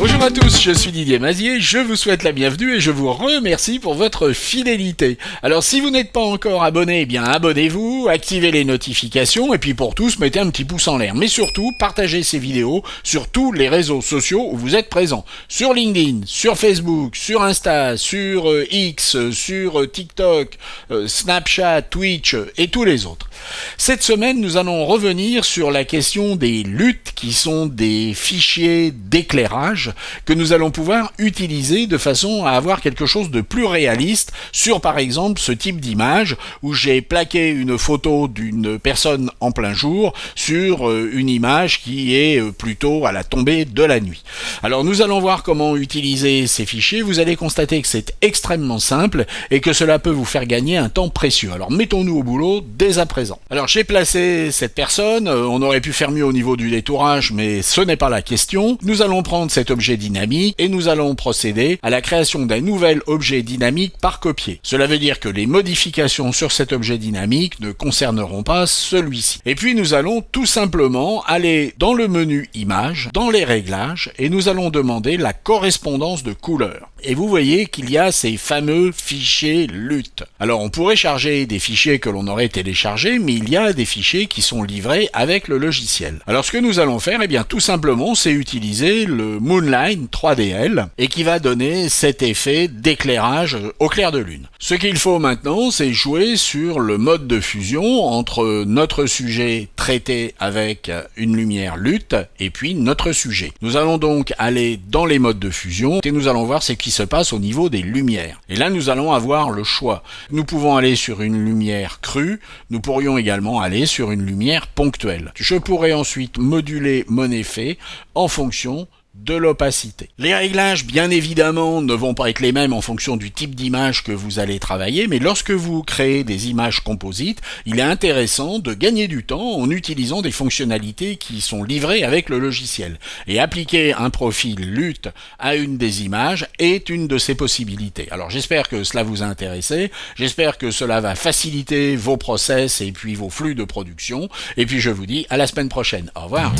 Bonjour à tous, je suis Didier Mazier, je vous souhaite la bienvenue et je vous remercie pour votre fidélité. Alors si vous n'êtes pas encore abonné, eh bien abonnez-vous, activez les notifications et puis pour tous, mettez un petit pouce en l'air. Mais surtout, partagez ces vidéos sur tous les réseaux sociaux où vous êtes présents. Sur LinkedIn, sur Facebook, sur Insta, sur X, sur TikTok, Snapchat, Twitch et tous les autres. Cette semaine, nous allons revenir sur la question des LUT qui sont des fichiers d'éclairage que nous allons pouvoir utiliser de façon à avoir quelque chose de plus réaliste sur par exemple ce type d'image où j'ai plaqué une photo d'une personne en plein jour sur une image qui est plutôt à la tombée de la nuit. Alors nous allons voir comment utiliser ces fichiers, vous allez constater que c'est extrêmement simple et que cela peut vous faire gagner un temps précieux. Alors mettons-nous au boulot dès à présent. Alors j'ai placé cette personne, on aurait pu faire mieux au niveau du détourage mais ce n'est pas la question. Nous allons prendre cet objet dynamique et nous allons procéder à la création d'un nouvel objet dynamique par copier. Cela veut dire que les modifications sur cet objet dynamique ne concerneront pas celui-ci. Et puis nous allons tout simplement aller dans le menu Images, dans les réglages et nous allons demander la correspondance de couleurs. Et vous voyez qu'il y a ces fameux fichiers LUT. Alors on pourrait charger des fichiers que l'on aurait téléchargés, mais il y a des fichiers qui sont livrés avec le logiciel. Alors ce que nous allons faire, eh bien tout simplement, c'est utiliser le Moonlight 3DL et qui va donner cet effet d'éclairage au clair de lune. Ce qu'il faut maintenant, c'est jouer sur le mode de fusion entre notre sujet traité avec une lumière LUT et puis notre sujet. Nous allons donc aller dans les modes de fusion et nous allons voir ce qui se passe au niveau des lumières. Et là, nous allons avoir le choix. Nous pouvons aller sur une lumière crue, nous pourrions également aller sur une lumière ponctuelle. Je pourrais ensuite moduler mon effet en fonction de l'opacité. Les réglages, bien évidemment, ne vont pas être les mêmes en fonction du type d'image que vous allez travailler, mais lorsque vous créez des images composites, il est intéressant de gagner du temps en utilisant des fonctionnalités qui sont livrées avec le logiciel. Et appliquer un profil LUT à une des images est une de ces possibilités. Alors j'espère que cela vous a intéressé, j'espère que cela va faciliter vos process et puis vos flux de production, et puis je vous dis à la semaine prochaine. Au revoir.